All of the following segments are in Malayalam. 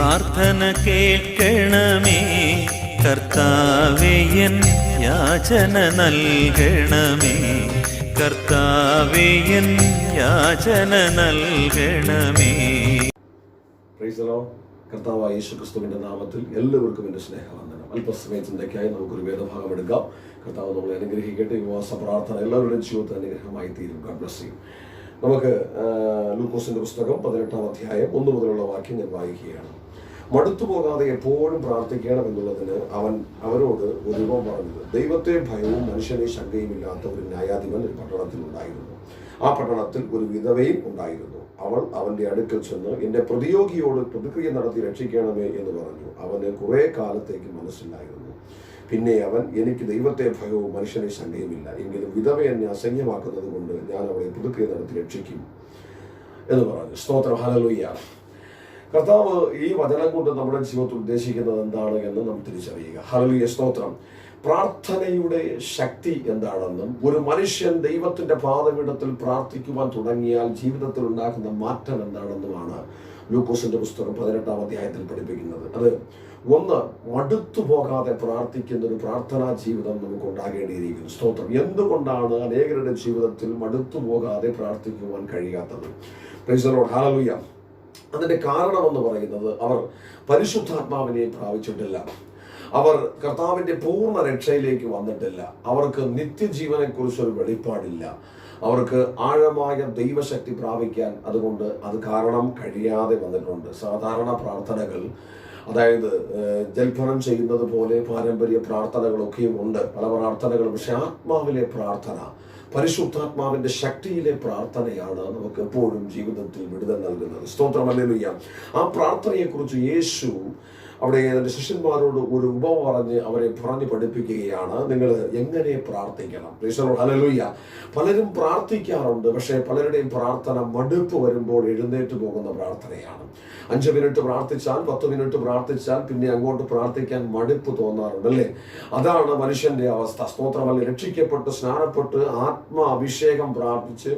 പ്രാർത്ഥന കേൾക്കണമേ കർത്താവേ, എൻ യാചന നൽകണമേ കർത്താവേ, എൻ യാചന നൽകണമേ. Price the Lord. കർത്താവായ യേശുക്രിസ്തുവിന്റെ നാമത്തിൽ എല്ലാവർക്കും എൻ്റെ സ്നേഹവന്ദനം. അല്പസമയ ചിന്തയ്ക്കായി നമുക്കൊരു വേദഭാഗം എടുക്കാം. കർത്താവ് നമ്മളെ അനുഗ്രഹിക്കട്ടെ. ഉപവാസ പ്രാർത്ഥന എല്ലാവരുടെയും ജീവിതത്തിൽ അനുഗ്രഹമായി തീരും. God bless you. നമുക്ക് ലൂക്കോസിന്റെ പുസ്തകം 18-ാം അധ്യായം 1 മുതലുള്ള വാക്യം ഞാൻ വായിക്കുകയാണ്. മടുത്തു പോകാതെ എപ്പോഴും പ്രാർത്ഥിക്കണം എന്നുള്ളതിന് അവൻ അവരോട് ഒരു രൂപം പറഞ്ഞത്. ദൈവത്തെ ഭയവും മനുഷ്യനെ ശങ്കയുമില്ലാത്ത ഒരു ന്യായാധിപൻ ഒരു പട്ടണത്തിലുണ്ടായിരുന്നു. ആ പട്ടണത്തിൽ ഒരു വിധവയും ഉണ്ടായിരുന്നു. അവൾ അവന്റെ അടുക്കൽ ചെന്ന് എന്റെ പ്രതിയോഗിയോട് പ്രതിക്രിയ നടത്തി രക്ഷിക്കണമേ എന്ന് പറഞ്ഞു. അവന് കുറെ കാലത്തേക്ക് മനസ്സിലായിരുന്നു. പിന്നെ അവൻ, എനിക്ക് ദൈവത്തെ ഭയവും മനുഷ്യനെ ശങ്കയുമില്ല, എങ്കിലും വിധവ എന്നെ അസഹ്യമാക്കുന്നത് കൊണ്ട് ഞാൻ അവളെ പ്രതിക്രിയ നടത്തി രക്ഷിക്കും എന്ന് പറഞ്ഞു. സ്തോത്രം. ഹല്ലേലൂയ. കർത്താവ് ഈ വചനം കൊണ്ട് നമ്മുടെ ജീവിതത്തിൽ ഉദ്ദേശിക്കുന്നത് എന്താണ് എന്ന് നാം തിരിച്ചറിയുക. ഹല്ലേലൂയ. സ്തോത്രം. പ്രാർത്ഥനയുടെ ശക്തി എന്താണെന്നും ഒരു മനുഷ്യൻ ദൈവത്തിന്റെ പാദപീഠത്തിൽ പ്രാർത്ഥിക്കുവാൻ തുടങ്ങിയാൽ ജീവിതത്തിൽ ഉണ്ടാക്കുന്ന മാറ്റം എന്താണെന്നുമാണ് ലൂക്കോസിന്റെ പുസ്തകം 18-ാം അധ്യായത്തിൽ പഠിപ്പിക്കുന്നത്. അത് ഒന്ന്, മടുത്തു പോകാതെ പ്രാർത്ഥിക്കുന്ന ഒരു പ്രാർത്ഥനാ ജീവിതം നമുക്ക് ഉണ്ടാകേണ്ടിയിരിക്കുന്നു. സ്തോത്രം. എന്തുകൊണ്ടാണ് അനേകരുടെ ജീവിതത്തിൽ മടുത്തു പോകാതെ പ്രാർത്ഥിക്കുവാൻ കഴിയാത്തത്? Price the Lord. ഹല്ലേലൂയ. അതിന്റെ കാരണമെന്ന് പറയുന്നത്, അവർ പരിശുദ്ധാത്മാവിനെ പ്രാപിച്ചിട്ടില്ല. അവർ കർത്താവിന്റെ പൂർണ്ണ രക്ഷയിലേക്ക് വന്നിട്ടില്ല. അവർക്ക് നിത്യജീവനെ കുറിച്ചൊരു വെളിപ്പാടില്ല. അവർക്ക് ആഴമായ ദൈവശക്തി പ്രാപിക്കാൻ അതുകൊണ്ട് അത് കാരണം കഴിയാതെ വന്നിട്ടുണ്ട്. സാധാരണ പ്രാർത്ഥനകൾ, അതായത് ജൽപ്പനം ചെയ്യുന്നത് പോലെ പാരമ്പര്യ പ്രാർത്ഥനകളൊക്കെയും ഉണ്ട്, പല പ്രാർത്ഥനകളും. പക്ഷെ ആത്മാവിലെ പ്രാർത്ഥന, പരിശുദ്ധാത്മാവിന്റെ ശക്തിയിലെ പ്രാർത്ഥനയാണ് നമുക്ക് എപ്പോഴും ജീവിതത്തിൽ വിടുതൽ നൽകുന്നത്. സ്തോത്രം. ഹല്ലേലൂയ. ആ പ്രാർത്ഥനയെക്കുറിച്ച് യേശു അവിടെ തന്റെ ശിഷ്യന്മാരോട് ഒരു ഉപമ പറഞ്ഞ് അവരെ പറഞ്ഞു പഠിപ്പിക്കുകയാണ്. നിങ്ങൾ എങ്ങനെ പ്രാർത്ഥിക്കണം. Price the Lord. ഹല്ലേലൂയ. പലരും പ്രാർത്ഥിക്കാറുണ്ട്, പക്ഷേ പലരുടെയും പ്രാർത്ഥന മടുപ്പ് വരുമ്പോൾ എഴുന്നേറ്റ് പോകുന്ന പ്രാർത്ഥനയാണ്. 5 മിനിറ്റ് പ്രാർത്ഥിച്ചാൽ, 10 മിനിറ്റ് പ്രാർത്ഥിച്ചാൽ പിന്നെ അങ്ങോട്ട് പ്രാർത്ഥിക്കാൻ മടുപ്പ് തോന്നാറുണ്ട്, അല്ലേ? അതാണ് മനുഷ്യന്റെ അവസ്ഥ. സ്തോത്രമല്ല. രക്ഷിക്കപ്പെട്ട് സ്നാനപ്പെട്ട് ആത്മാഭിഷേകം പ്രാർത്ഥിച്ച്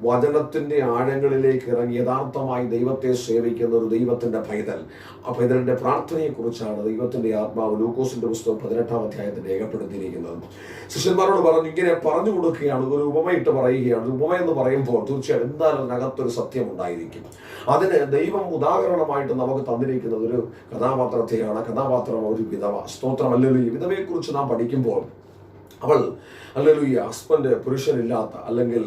വചനത്തിന്റെ ആഴങ്ങളിലേക്ക് ഇറങ്ങി യഥാർത്ഥമായി ദൈവത്തെ സേവിക്കുന്ന ഒരു ദൈവത്തിന്റെ പൈതൽ, ആ പൈതലിന്റെ പ്രാർത്ഥനയെ കുറിച്ചാണ് ദൈവത്തിന്റെ ആത്മാവ് ലൂക്കോസിന്റെ പുസ്തകം 18-ാം അധ്യായത്തിൽ രേഖപ്പെടുത്തിയിരിക്കുന്നത്. ശിഷ്യന്മാരോട് പറഞ്ഞു, ഇങ്ങനെ പറഞ്ഞു കൊടുക്കുകയാണ്, ഒരു ഉപമയിട്ട് പറയുകയാണ്. ഉപമ എന്ന് പറയുമ്പോൾ തീർച്ചയായും എന്തായാലും അതിനകത്തൊരു സത്യം ഉണ്ടായിരിക്കും. അതിന് ദൈവം ഉദാഹരണമായിട്ട് നമുക്ക് തന്നിരിക്കുന്നത് ഒരു കഥാപാത്രത്തെയാണ്. കഥാപാത്രം ഒരു വിധവ. സ്തോത്രം. ഹല്ലേലൂയ. വിധവയെ കുറിച്ച് നാം പഠിക്കുമ്പോൾ, അവൾ ഹല്ലേലൂയ ഹസ്ബൻഡ്, പുരുഷനില്ലാത്ത അല്ലെങ്കിൽ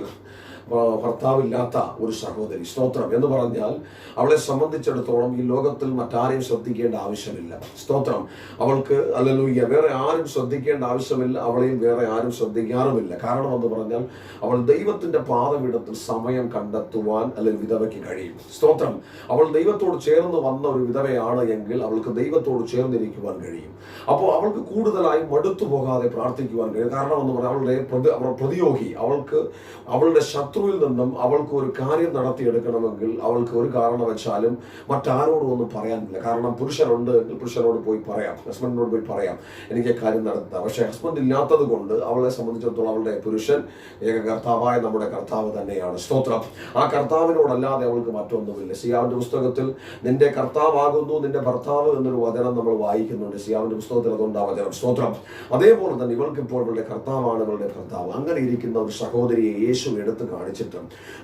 ഭർത്താവില്ലാത്ത ഒരു സഹോദരി. സ്തോത്രം. എന്ന് പറഞ്ഞാൽ അവളെ സംബന്ധിച്ചിടത്തോളം ഈ ലോകത്തിൽ മറ്റാരെയും ശ്രദ്ധിക്കേണ്ട ആവശ്യമില്ല. സ്തോത്രം. അവൾക്ക് ഹല്ലേലൂയ വേറെ ആരും ശ്രദ്ധിക്കേണ്ട ആവശ്യമില്ല. അവളെയും വേറെ ആരും ശ്രദ്ധിക്കാറുമില്ല. കാരണം എന്ന് പറഞ്ഞാൽ അവൾ ദൈവത്തിന്റെ പാദപീഠത്തിൽ സമയം കണ്ടെത്തുവാൻ അല്ലെങ്കിൽ വിധവയ്ക്ക് കഴിയും. സ്തോത്രം. അവൾ ദൈവത്തോട് ചേർന്ന് വന്ന ഒരു വിധവയാണ് എങ്കിൽ അവൾക്ക് ദൈവത്തോട് ചേർന്നിരിക്കുവാൻ കഴിയും. അപ്പോൾ അവൾക്ക് കൂടുതലായി മടുത്തു പോകാതെ പ്രാർത്ഥിക്കുവാൻ കഴിയും. കാരണം എന്ന് പറഞ്ഞാൽ അവളുടെ പ്രതിയോഗി, അവളുടെ ശത്രുവിൽ നിന്നും അവൾക്ക് ഒരു കാര്യം നടത്തിയെടുക്കണമെങ്കിൽ അവൾക്ക് ഒരു കാരണവശാലും മറ്റാരോടും ഒന്നും പറയാനില്ല. കാരണം പുരുഷനുണ്ട് എങ്കിൽ പുരുഷനോട് പോയി പറയാം, ഹസ്ബൻഡിനോട് പോയി പറയാം, എനിക്ക് കാര്യം നടത്താം. പക്ഷെ ഹസ്ബൻഡ് ഇല്ലാത്തത് കൊണ്ട് അവളെ സംബന്ധിച്ചിടത്തോളം അവളുടെ പുരുഷൻ ഏക കർത്താവായ നമ്മുടെ കർത്താവ് തന്നെയാണ്. സ്തോത്രം. ആ കർത്താവിനോടല്ലാതെ അവൾക്ക് മറ്റൊന്നുമില്ല. സിയാവിന്റെ പുസ്തകത്തിൽ നിന്റെ കർത്താവാകുന്നു നിന്റെ ഭർത്താവ് എന്നൊരു വചനം നമ്മൾ വായിക്കുന്നുണ്ട്. സിയാവിന്റെ പുസ്തകത്തിൽ അതുകൊണ്ട് ആ വചനം. സ്തോത്രം. അതേപോലെ തന്നെ ഇവൾക്ക് ഇപ്പോൾ ഇവളുടെ കർത്താവാണ് ഇവളുടെ ഭർത്താവ്. അങ്ങനെ ഇരിക്കുന്ന ഒരു സഹോദരിയെ യേശു എടുത്ത് കാണിച്ചിട്ട്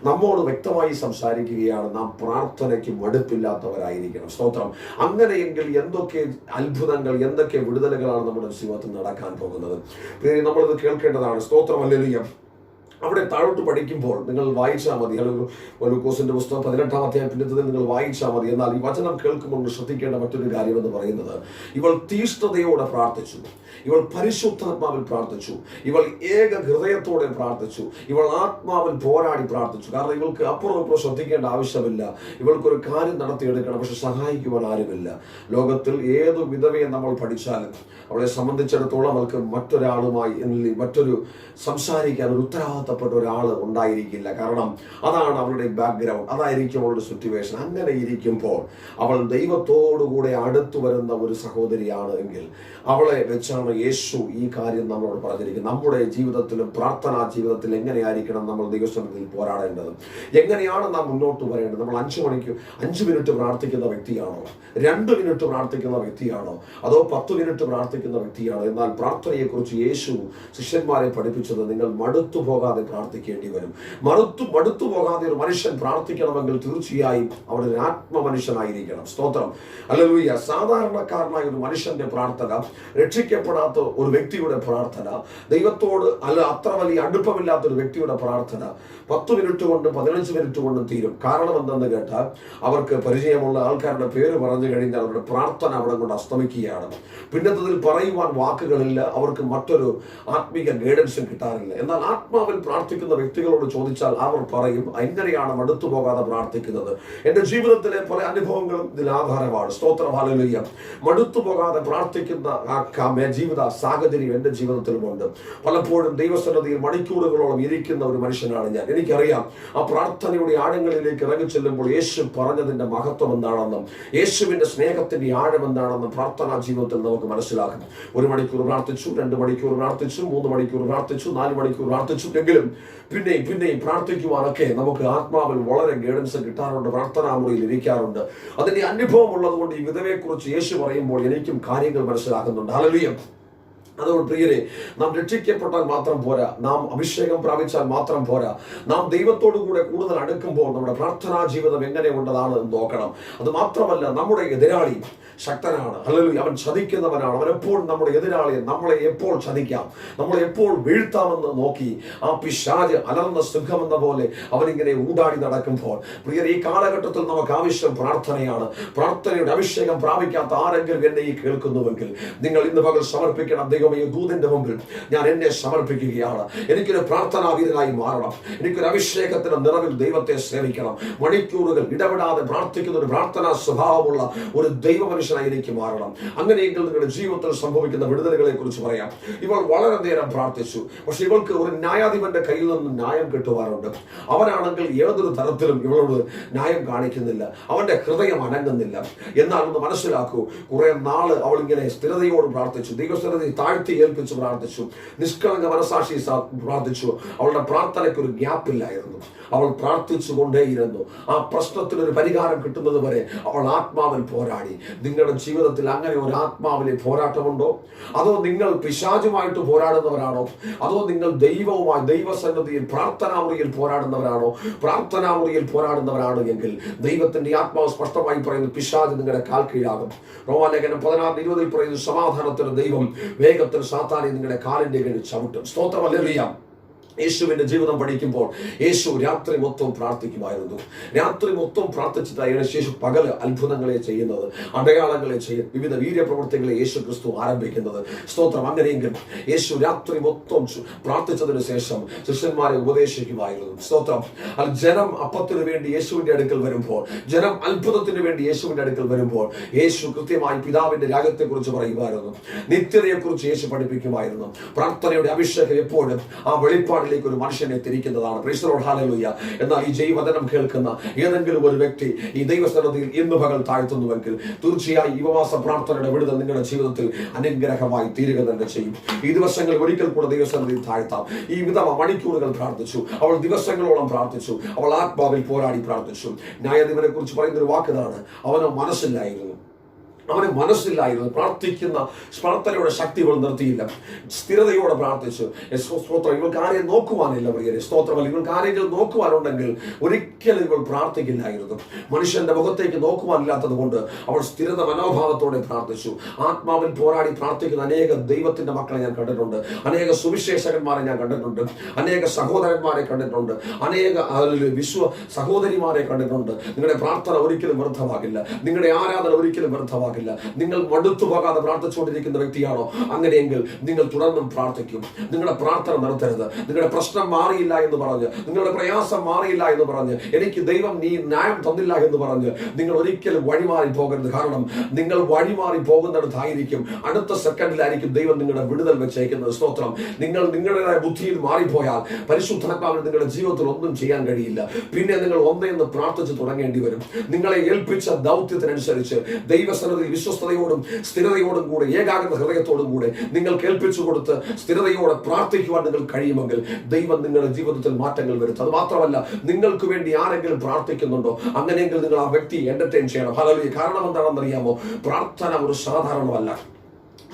നമ്മോട് വ്യക്തമായി സംസാരിക്കുകയാണ്, നാം പ്രാർത്ഥനയ്ക്ക് മടുപ്പില്ലാത്തവരായിരിക്കണം. സ്തോത്രം. അങ്ങനെയെങ്കിൽ എന്തൊക്കെ അത്ഭുതങ്ങൾ, എന്തൊക്കെ വിടുതലുകളാണ് നമ്മുടെ ജീവിതത്തിൽ നടക്കാൻ പോകുന്നത്? നമ്മളിത് കേൾക്കേണ്ടതാണ്. സ്തോത്രം. ഹല്ലേലൂയ. അവിടെ താഴോട്ട് പഠിക്കുമ്പോൾ നിങ്ങൾ വായിച്ചാൽ മതി. ലൂക്കോസിന്റെ പുസ്തകം 18-ാം അധ്യായം പിന്നത്തിൽ നിങ്ങൾ വായിച്ചാൽ മതി. എന്നാൽ ഈ വചനം കേൾക്കുമ്പോൾ ശ്രദ്ധിക്കേണ്ട മറ്റൊരു കാര്യം എന്ന് പറയുന്നത്, ഇവൾ തീഷ്ണതയോടെ പ്രാർത്ഥിച്ചു, ഇവൾ പരിശുദ്ധാത്മാവിൽ പ്രാർത്ഥിച്ചു, ഇവൾ ഏക ഹൃദയത്തോടെ പ്രാർത്ഥിച്ചു, ഇവൾ ആത്മാവിൽ പോരാടി പ്രാർത്ഥിച്ചു. കാരണം ഇവൾക്ക് അപ്പുറം ഇപ്പുറം ശ്രദ്ധിക്കേണ്ട ആവശ്യമില്ല. ഇവൾക്കൊരു കാര്യം നടത്തിയെടുക്കണം, പക്ഷെ സഹായിക്കുവാൻ ആരുമില്ല. ലോകത്തിൽ ഏതു വിധവയെ നമ്മൾ പഠിച്ചാലും അവളെ സംബന്ധിച്ചിടത്തോളം അവൾക്ക് മറ്റൊരാളുമായി മറ്റൊരു സംസാരിക്കാൻ ഒരു ഉത്തരവാദിത്വം നടത്തപ്പെട്ട ഒരാൾ ഉണ്ടായിരിക്കില്ല. കാരണം അതാണ് അവളുടെ ബാക്ക്ഗ്രൗണ്ട്, അതായിരിക്കും അവളുടെ സിറ്റുവേഷൻ. അങ്ങനെ ഇരിക്കുമ്പോൾ അവൾ ദൈവത്തോടുകൂടെ അടുത്തു വരുന്ന ഒരു സഹോദരിയാണ് എങ്കിൽ അവളെ വെച്ചാണ് യേശു ഈ കാര്യം നമ്മളോട് പറഞ്ഞിരിക്കുന്നത്. നമ്മുടെ ജീവിതത്തിലും പ്രാർത്ഥനാ ജീവിതത്തിൽ എങ്ങനെയായിരിക്കണം നമ്മൾ ദൈവസന്നിധിയിൽ പോരാടേണ്ടത്, എങ്ങനെയാണ് നാം മുന്നോട്ട് വരേണ്ടത്. നമ്മൾ 5 മിനിറ്റ് പ്രാർത്ഥിക്കുന്ന വ്യക്തിയാണോ, 2 മിനിറ്റ് പ്രാർത്ഥിക്കുന്ന വ്യക്തിയാണോ, അതോ 10 മിനിറ്റ് പ്രാർത്ഥിക്കുന്ന വ്യക്തിയാണോ? എന്നാൽ പ്രാർത്ഥനയെക്കുറിച്ച് യേശു ശിഷ്യന്മാരെ പഠിപ്പിച്ചത് നിങ്ങൾ മടുത്തു പോകാതെ പ്രാർത്ഥിക്കേണ്ടി വരും. മടുത്തു പോകാതെ ഒരു മനുഷ്യൻ പ്രാർത്ഥിക്കണമെങ്കിൽ തീർച്ചയായും അവിടെ ഒരു ആത്മമനുഷ്യനായിരിക്കണം. സ്തോത്രം, ഹല്ലേലൂയ. സാധാരണക്കാരനായ ഒരു മനുഷ്യന്റെ പ്രാർത്ഥന, രക്ഷിക്കപ്പെടാത്ത ഒരു വ്യക്തിയുടെ പ്രാർത്ഥന, ദൈവത്തോട് അത്ര വലിയ അടുപ്പമില്ലാത്ത ഒരു വ്യക്തിയുടെ പ്രാർത്ഥന 10 മിനിറ്റ് കൊണ്ടും 15 മിനിറ്റ് കൊണ്ടും തീരും. കാരണം എന്തെന്ന് കേട്ടാൽ അവർക്ക് പരിചയമുള്ള ആൾക്കാരുടെ പേര് പറഞ്ഞു കഴിഞ്ഞാൽ അവരുടെ പ്രാർത്ഥന അവിടെ കൊണ്ട് അസ്തമിക്കുകയാണ്. പിന്നത്തതിൽ പറയുവാൻ വാക്കുകളില്ല, അവർക്ക് മറ്റൊരു ആത്മീക ഗൈഡൻസും കിട്ടാറില്ല. എന്നാൽ ആത്മാവിൽ പ്രാർത്ഥിക്കുന്ന വ്യക്തികളോട് ചോദിച്ചാൽ അവർ പറയും, എങ്ങനെയാണ് മടുത്തു പോകാതെ പ്രാർത്ഥിക്കുന്നത്. എൻ്റെ ജീവിതത്തിലെ പല അനുഭവങ്ങളും ഇതിൽ ആധാരമാണ്. സ്തോത്രം, ഹല്ലേലൂയ. മടുത്തു പോകാതെ പ്രാർത്ഥിക്കുന്ന ജീവിത സാഹചര്യം എൻ്റെ ജീവിതത്തിലുമുണ്ട്. പലപ്പോഴും ദൈവസന്നിധിയിൽ മണിക്കൂറുകളോളം ഇരിക്കുന്ന ഒരു മനുഷ്യനാണ് ഞാൻ. എനിക്കറിയാം ആ പ്രാർത്ഥനയുടെ ആഴങ്ങളിലേക്ക് ഇറങ്ങി ചെല്ലുമ്പോൾ യേശു പറഞ്ഞതിന്റെ മഹത്വം എന്താണെന്നും യേശുവിന്റെ സ്നേഹത്തിന്റെ ആഴം എന്താണെന്നും പ്രാർത്ഥനാ ജീവിതത്തിൽ നമുക്ക് മനസ്സിലാക്കും. 1 മണിക്കൂർ പ്രാർത്ഥിച്ചു, 2 മണിക്കൂർ പ്രാർത്ഥിച്ചു, 3 മണിക്കൂർ പ്രാർത്ഥിച്ചു, 4 മണിക്കൂർ പ്രാർത്ഥിച്ചു എങ്കിലും പിന്നെയും പ്രാർത്ഥിക്കുവാനൊക്കെ നമുക്ക് ആത്മാവിൽ വളരെ ഗൈഡൻസ് കിട്ടാറുണ്ട്, പ്രാർത്ഥനാ മുറിയിൽ ഇരിക്കാറുണ്ട്. അതിന്റെ അനുഭവം ഉള്ളതുകൊണ്ട് ഈ വിധവയെക്കുറിച്ച് യേശു പറയുമ്പോൾ എനിക്കും കാര്യങ്ങൾ മനസ്സിലാക്കുന്നുണ്ട്. ഹല്ലേലൂയ. അതുകൊണ്ട് പ്രിയരെ, നാം രക്ഷിക്കപ്പെട്ടാൽ മാത്രം പോരാ, നാം അഭിഷേകം പ്രാപിച്ചാൽ മാത്രം പോരാ, നാം ദൈവത്തോടു കൂടെ കൂടുതൽ അടുക്കുമ്പോൾ നമ്മുടെ പ്രാർത്ഥനാ ജീവിതം എങ്ങനെ ഉള്ളതാണ് എന്ന് നോക്കണം. അത് മാത്രമല്ല, നമ്മുടെ എതിരാളി ശക്തനാണ്, ഹല്ലേലൂയ. അവൻ ചതിക്കുന്നവനാണ്. അവൻ എപ്പോഴും നമ്മുടെ എതിരാളിയെ നമ്മളെ എപ്പോൾ ചതിക്കാം, നമ്മളെ എപ്പോൾ വീഴ്ത്താമെന്ന് നോക്കി ആ പിശാച് അലർന്ന സിംഹമെന്ന പോലെ അവനിങ്ങനെ ഊടാടി നടക്കുമ്പോൾ പ്രിയരെ, ഈ കാലഘട്ടത്തിൽ നമുക്ക് ആവശ്യം പ്രാർത്ഥനയാണ്. പ്രാർത്ഥനയുടെ അഭിഷേകം പ്രാപിക്കാത്ത ആരെങ്കിലും എന്നെ ഈ കേൾക്കുന്നുവെങ്കിൽ നിങ്ങൾ ഇന്ന് പകൽ സമർപ്പിക്കണം. ദൈവമേ, ദൂതന്റെ മുമ്പിൽ ഞാൻ എന്നെ സമർപ്പിക്കുകയാണ്. എനിക്കൊരു പ്രാർത്ഥനാ വീരനായി മാറണം. എനിക്കൊരു അഭിഷേകത്തിന്റെ നിറവിൽ ദൈവത്തെ സേവിക്കണം. മണിക്കൂറുകൾ ഇടപെടാതെ പ്രാർത്ഥിക്കുന്ന ഒരു പ്രാർത്ഥനാ സ്വഭാവമുള്ള ഒരു ദൈവമനുഷ്യനായി എനിക്ക് മാറണം. അങ്ങനെയെങ്കിൽ നിങ്ങളുടെ ജീവിതത്തിൽ സംഭവിക്കുന്ന വിടുതലുകളെ കുറിച്ച് പറയാം. ഇവൾ വളരെ നേരം പ്രാർത്ഥിച്ചു, പക്ഷെ ഇവൾക്ക് ഒരു ന്യായാധിപന്റെ കയ്യിൽ നിന്ന് ന്യായം കിട്ടുവാറുണ്ട്. അവനാണെങ്കിൽ ഏതൊരു തരത്തിലും ഇവളോട് ന്യായം കാണിക്കുന്നില്ല, അവന്റെ ഹൃദയം അനങ്ങുന്നില്ല. എന്നാൽ ഒന്ന് മനസ്സിലാക്കൂ, കുറെ നാള് അവൾ ഇങ്ങനെ സ്ഥിരതയോട് പ്രാർത്ഥിച്ചു, ദൈവസ്ഥിരതയെ താഴ്ത്തി ഏൽപ്പിച്ച് പ്രാർത്ഥിച്ചു, നിഷ്കളങ്ക മനസാക്ഷി പ്രാർത്ഥിച്ചു. അവളുടെ പ്രാർത്ഥനയ്ക്ക് ഒരു ഗ്യാപ്പില്ലായിരുന്നു. അവൾ പ്രാർത്ഥിച്ചു കൊണ്ടേയിരുന്നു. ആ പ്രശ്നത്തിനൊരു പരിഹാരം കിട്ടുന്നത് വരെ അവൾ ആത്മാവിൽ പോരാടി. നിങ്ങളുടെ ജീവിതത്തിൽ അങ്ങനെ ഒരു ആത്മാവിലെ പോരാട്ടമുണ്ടോ? അതോ നിങ്ങൾ പിശാചുമായിട്ട് പോരാടുന്നവരാണോ? അതോ നിങ്ങൾ ദൈവവുമായി ദൈവസന്നിധിയിൽ പ്രാർത്ഥനാമുറിയിൽ പോരാടുന്നവരാണോ? പ്രാർത്ഥനാമുറിയിൽ പോരാടുന്നവരാണ് എങ്കിൽ ദൈവത്തിന്റെ ആത്മാവ് സ്പഷ്ടമായി പറയുന്നു, പിശാച് നിങ്ങളുടെ കാൽ കീഴാകും. റോമാലേഖനം 16:20 പറയുന്നു, സമാധാനത്തിന്റെ ദൈവം വേഗത്തിൽ സാത്താനെ നിങ്ങളുടെ കാലിന്റെ കീഴിൽ ചവിട്ടും. സ്തോത്രം, ഹല്ലേലൂയ. യേശുവിന്റെ ജീവിതം പഠിക്കുമ്പോൾ യേശു രാത്രി മൊത്തം പ്രാർത്ഥിക്കുമായിരുന്നു. രാത്രി മൊത്തം പ്രാർത്ഥിച്ചിട്ടാണ് യേശു പകല് അത്ഭുതങ്ങളെ ചെയ്യുന്നത്, അടയാളങ്ങളെ ചെയ്യുന്നത്, വിവിധ വീര്യപ്രവൃത്തികളെ യേശു ക്രിസ്തു ആരംഭിക്കുന്നത്. സ്തോത്രം. അങ്ങനെയെങ്കിൽ യേശു രാത്രി മൊത്തം പ്രാർത്ഥിച്ചതിനു ശേഷം ശിഷ്യന്മാരെ ഉപദേശിക്കുമായിരുന്നു. സ്തോത്രം. ജനം അപ്പത്തിന് വേണ്ടി യേശുവിന്റെ അടുക്കൽ വരുമ്പോൾ, ജനം അത്ഭുതത്തിന് വേണ്ടി യേശുവിന്റെ അടുക്കൽ വരുമ്പോൾ യേശു കൃത്യമായി പിതാവിന്റെ രാജ്യത്തെ കുറിച്ച് പറയുമായിരുന്നു, നിത്യതയെ കുറിച്ച് യേശു പഠിപ്പിക്കുമായിരുന്നു. പ്രാർത്ഥനയുടെ അഭിഷേകം എപ്പോഴും ആ വെളിപ്പാട് ഒരു മനുഷ്യനെ തിരിക്കുന്നതാണ്. Praise the Lord, hallelujah. എന്നാൽ ഈ ജൈവവചനം കേൾക്കുന്ന ഏതെങ്കിലും ഒരു വ്യക്തി ഈ ദൈവസന്നിധിയിൽ ഇന്ന് പകൽ താഴ്ത്തുന്നുവെങ്കിൽ തീർച്ചയായും ഈ ഉപവാസ പ്രാർത്ഥനയുടെ വിടുതൽ നിങ്ങളുടെ ജീവിതത്തിൽ അനുഗ്രഹമായി തീരുക തന്നെ ചെയ്യും. ഈ ദിവസങ്ങളിൽ ഒരിക്കൽ കൂടെ ദൈവസന്നിധിയിൽ താഴ്ത്താം. ഈ വിധവ മണിക്കൂറുകൾ പ്രാർത്ഥിച്ചു, അവൾ ദിവസങ്ങളോളം പ്രാർത്ഥിച്ചു, അവൾ ആത്മാവിൽ പോരാടി പ്രാർത്ഥിച്ചു. ന്യായാധിപനെ കുറിച്ച് പറയുന്ന ഒരു വാക്കിതാണ്, അവന് മനസ്സില്ലായിരുന്നു. പ്രാർത്ഥിക്കുന്ന പ്രാർത്ഥനയുടെ ശക്തി ഇവൾ നിർത്തിയില്ല, സ്ഥിരതയോടെ പ്രാർത്ഥിച്ചു. സ്തോത്രം. ഇവൾക്ക് ആരെയും നോക്കുവാനില്ല പ്രിയരെ. സ്തോത്രം. ഇവൾക്ക് ആരെങ്കിലും നോക്കുവാനുണ്ടെങ്കിൽ ഒരിക്കലും ഇവൾ പ്രാർത്ഥിക്കില്ലായിരുന്നു. മനുഷ്യന്റെ മുഖത്തേക്ക് നോക്കുവാനില്ലാത്തത് കൊണ്ട് അവൾ സ്ഥിരത മനോഭാവത്തോടെ പ്രാർത്ഥിച്ചു. ആത്മാവിൽ പോരാടി പ്രാർത്ഥിക്കുന്ന അനേക ദൈവത്തിന്റെ മക്കളെ ഞാൻ കണ്ടിട്ടുണ്ട്, അനേക സുവിശേഷകന്മാരെ ഞാൻ കണ്ടിട്ടുണ്ട്, അനേക സഹോദരന്മാരെ കണ്ടിട്ടുണ്ട്, അനേക സഹോദരിമാരെ കണ്ടിട്ടുണ്ട്. നിങ്ങളുടെ പ്രാർത്ഥന ഒരിക്കലും വ്യർത്ഥമാകില്ല, നിങ്ങളുടെ ആരാധന ഒരിക്കലും വ്യർത്ഥമാകില്ല. ഇടയാകില്ല. നിങ്ങൾ മടുത്തു പോകാതെ പ്രാർത്ഥിച്ചുകൊണ്ടിരിക്കുന്ന വ്യക്തിയാണോ? അങ്ങനെയെങ്കിൽ നിങ്ങൾ തുടർന്നും പ്രാർത്ഥിക്കും. നിങ്ങളുടെ പ്രാർത്ഥന നിർത്തരുത്. നിങ്ങളുടെ പ്രശ്നം മാറിയില്ല എന്ന് പറഞ്ഞ്, നിങ്ങളുടെ പ്രയാസം മാറിയില്ല എന്ന് പറഞ്ഞ്, എനിക്ക് ദൈവം നീ ന്യായം തന്നില്ല എന്ന് പറഞ്ഞ് നിങ്ങൾ ഒരിക്കലും വഴിമാറി പോകരുത്. കാരണം നിങ്ങൾ വഴിമാറി പോകുന്നിടത്തായിരിക്കും അടുത്ത സെക്കൻഡിലായിരിക്കും ദൈവം നിങ്ങളുടെ വിടുതൽ വെച്ചേക്കുന്നത്. സ്തോത്രം. നിങ്ങൾ നിങ്ങളുടേതായ ബുദ്ധിയിൽ മാറിപ്പോയാൽ പരിശുദ്ധാത്മാവിന് നിങ്ങളുടെ ജീവിതത്തിൽ ഒന്നും ചെയ്യാൻ കഴിയില്ല. പിന്നെ നിങ്ങൾ ഒന്നേന്ന് പ്രാർത്ഥിച്ച് തുടങ്ങേണ്ടി വരും. നിങ്ങളെ ഏൽപ്പിച്ച ദൗത്യത്തിനനുസരിച്ച് ദൈവസന്നിധിയിൽ വിശ്വസ്തയോടും സ്ഥിരതയോടും കൂടെ, ഏകാഗ്രത ഹൃദയത്തോടും കൂടെ നിങ്ങൾ കേൾപ്പിച്ചു കൊടുത്ത് സ്ഥിരതയോടെ പ്രാർത്ഥിക്കുവാൻ നിങ്ങൾ കഴിയുമെങ്കിൽ ദൈവം നിങ്ങളുടെ ജീവിതത്തിൽ മാറ്റങ്ങൾ വരുത്തും. അത് മാത്രമല്ല, നിങ്ങൾക്ക് വേണ്ടി ആരെങ്കിലും പ്രാർത്ഥിക്കുന്നുണ്ടോ? അങ്ങനെയെങ്കിൽ നിങ്ങൾ ആ വ്യക്തി എന്റർടൈൻ ചെയ്യണം. ഹല്ലേലൂയ. കാരണം എന്താണെന്നറിയാമോ? പ്രാർത്ഥന ഒരു സാധാരണമല്ല.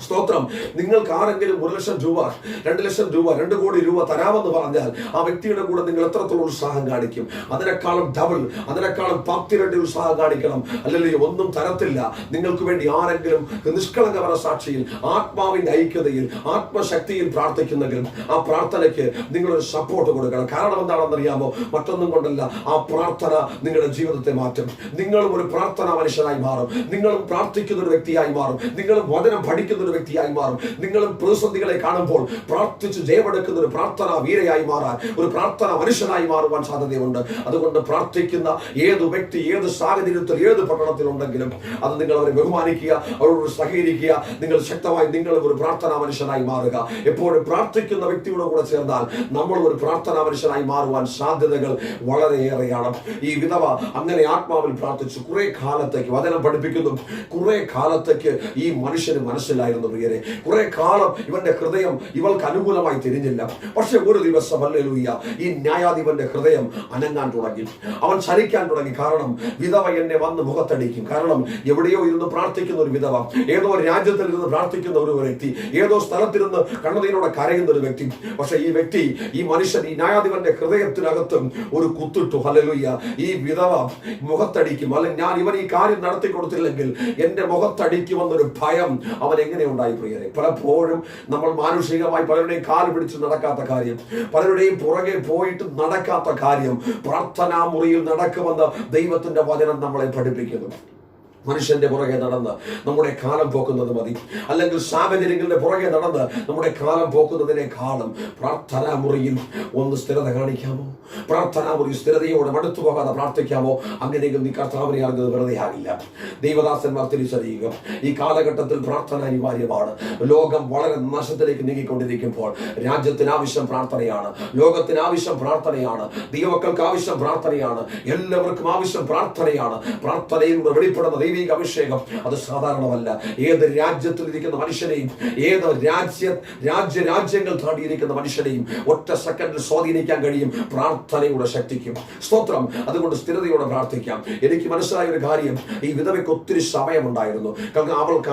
സ്തോത്രം. നിങ്ങൾക്ക് ആരെങ്കിലും 1 ലക്ഷം രൂപ, 2 ലക്ഷം രൂപ, 2 കോടി രൂപ തരാമെന്ന് പറഞ്ഞാൽ ആ വ്യക്തിയുടെ കൂടെ നിങ്ങൾ എത്രത്തോളം ഉത്സാഹം കാണിക്കും? അതിനേക്കാളും ഡബിൾ, അതിനേക്കാളും 10 ഇരട്ടി ഉത്സാഹം കാണിക്കണം. അല്ലെങ്കിൽ ഒന്നും തരത്തില്ല. നിങ്ങൾക്ക് വേണ്ടി ആരെങ്കിലും നിഷ്കളങ്ക മനസാക്ഷിയിൽ, ആത്മാവിന്റെ ഐക്യതയിൽ, ആത്മശക്തിയിൽ പ്രാർത്ഥിക്കുന്നെങ്കിൽ ആ പ്രാർത്ഥനയ്ക്ക് നിങ്ങളൊരു സപ്പോർട്ട് കൊടുക്കണം. കാരണം എന്താണെന്നറിയാമോ? മറ്റൊന്നും കൊണ്ടല്ല, ആ പ്രാർത്ഥന നിങ്ങളുടെ ജീവിതത്തെ മാറ്റും. നിങ്ങളും ഒരു പ്രാർത്ഥനാ മനുഷ്യനായി മാറും. നിങ്ങളും പ്രാർത്ഥിക്കുന്ന ഒരു വ്യക്തിയായി മാറും. നിങ്ങളും വചനം പഠിക്കുന്ന ഒരു വ്യക്തിയായി മാറും. നിങ്ങളും പ്രതിസന്ധികളെ കാണുമ്പോൾ പ്രാർത്ഥിച്ച് ജയമെടുക്കുന്ന ഒരു പ്രാർത്ഥന വീരയായി മാറാൻ, ഒരു പ്രാർത്ഥന മനുഷ്യനായി മാറുവാൻ സാധ്യതയുണ്ട്. അതുകൊണ്ട് പ്രാർത്ഥിക്കുന്ന ഏത് വ്യക്തി, ഏത് സാഹചര്യത്തിൽ, ഏത് പട്ടണത്തിലുണ്ടെങ്കിലും അത് നിങ്ങൾ അവരെ ബഹുമാനിക്കുക, അവരോട് സഹകരിക്കുക. നിങ്ങൾ ശക്തമായി നിങ്ങളും ഒരു പ്രാർത്ഥനാ മനുഷ്യനായി മാറുക. എപ്പോഴും പ്രാർത്ഥിക്കുന്ന വ്യക്തിയുടെ കൂടെ ചേർന്നാൽ നമ്മൾ ഒരു പ്രാർത്ഥനാ മനുഷ്യനായി മാറുവാൻ സാധ്യതകൾ വളരെയേറെയാണ്. ഈ വിധവ അങ്ങനെ ആത്മാവിൽ പ്രാർത്ഥിച്ചു. കുറെ കാലത്തേക്ക് വചനം പഠിപ്പിക്കുന്നു, കുറെ കാലത്തേക്ക് ഈ മനുഷ്യന് മനസ്സിലായിരുന്നു പ്രിയരെ. കുറെ കാലം ഇവന്റെ ഹൃദയം ഇവൾക്ക് അനുകൂലമായി തിരിഞ്ഞില്ല. പക്ഷെ ഒരു ദിവസം ഹല്ലേലൂയ, ഈ ന്യായാധിപന്റെ ഹൃദയം അനങ്ങാൻ തുടങ്ങി. അവൻ ചലിക്കാൻ തുടങ്ങി. കാരണം വിധവ എന്നെ വന്ന് മുഖത്തടിക്കും. കാരണം എവിടെയോ ഇരുന്ന് പ്രാർത്ഥിക്കുന്ന ഒരു വിധവ, ഏതോ രാജ്യത്തിൽ ഇരുന്ന് പ്രാർത്ഥിക്കുന്ന ഒരു വ്യക്തി, ഏതോ സ്ഥലത്തിരുന്ന് കണ്ണുനീരോടെ കരയുന്ന ഒരു വ്യക്തി. പക്ഷെ ഈ വ്യക്തി, ഈ മനുഷ്യൻ, ഈ ന്യായാധിപന്റെ ഹൃദയത്തിനകത്തും ഒരു കുത്തിട്ടു. ഹല്ലേലൂയ. ഈ വിധവ മുഖത്തടിക്കും, അല്ലെങ്കിൽ ഞാൻ ഇവൻ ഈ കാര്യം നടത്തി കൊടുത്തില്ലെങ്കിൽ എന്റെ മുഖത്തടിക്കുമെന്നൊരു ഭയം അവൻ എങ്ങനെ ഉണ്ടായി പ്രിയരെ? പലപ്പോഴും നമ്മൾ മാനുഷികമായി പലരുടെയും കാല് പിടിച്ച് നടക്കാത്ത കാര്യം, പലരുടെയും പുറകെ പോയിട്ട് നടക്കാത്ത കാര്യം പ്രാർത്ഥനാ മുറിയിൽ നടക്കുമെന്ന് ദൈവത്തിന്റെ വചനം നമ്മളെ പഠിപ്പിക്കുന്നു. മനുഷ്യന്റെ പുറകെ നടന്ന് നമ്മുടെ കാലം പോക്കുന്നത് മതി, അല്ലെങ്കിൽ സാഹചര്യങ്ങളുടെ പുറകെ നടന്ന് നമ്മുടെ കാലം പോക്കുന്നതിനേക്കാളും പ്രാർത്ഥനാ മുറിയിൽ ഒന്ന് സ്ഥിരത കാണിക്കാമോ? പ്രാർത്ഥനാ മുറി സ്ഥിരതയോടെ മടുത്തു പോകാതെ പ്രാർത്ഥിക്കാമോ? അങ്ങനെയെങ്കിൽ നീ കർത്താവിനെ അറിഞ്ഞത് വെറുതെ ആകില്ല. ദൈവദാസന്മാർ തിരിച്ചറിയുക, ഈ കാലഘട്ടത്തിൽ പ്രാർത്ഥന അനിവാര്യമാണ്. ലോകം വളരെ നാശത്തിലേക്ക് നീങ്ങിക്കൊണ്ടിരിക്കുമ്പോൾ രാജ്യത്തിന് ആവശ്യം പ്രാർത്ഥനയാണ്, ലോകത്തിന് ആവശ്യം പ്രാർത്ഥനയാണ്, ദൈവമക്കൾക്ക് ആവശ്യം പ്രാർത്ഥനയാണ്, എല്ലാവർക്കും ആവശ്യം പ്രാർത്ഥനയാണ്. പ്രാർത്ഥനയിലൂടെ വെളിപ്പെടുന്ന ദൈവിക അഭിഷേകം അത് സാധാരണമല്ല. ഏത് രാജ്യത്തിലിരിക്കുന്ന മനുഷ്യനെയും, ഏത് രാജ്യങ്ങൾ താണ്ടിയിരിക്കുന്ന മനുഷ്യനെയും ഒറ്റ സെക്കൻഡിൽ സ്വാധീനിക്കാൻ കഴിയും പ്രാർത്ഥനയുടെ ശക്തിക്കും. സ്തോത്രം. അതുകൊണ്ട് സ്ഥിരതയോടെ പ്രാർത്ഥിക്കാം. എനിക്ക് മനസ്സിലായ ഒരു കാര്യം, ഈ വിധവയ്ക്ക് ഒത്തിരി സമയമുണ്ടായിരുന്നു. കാരണം അവൾക്ക്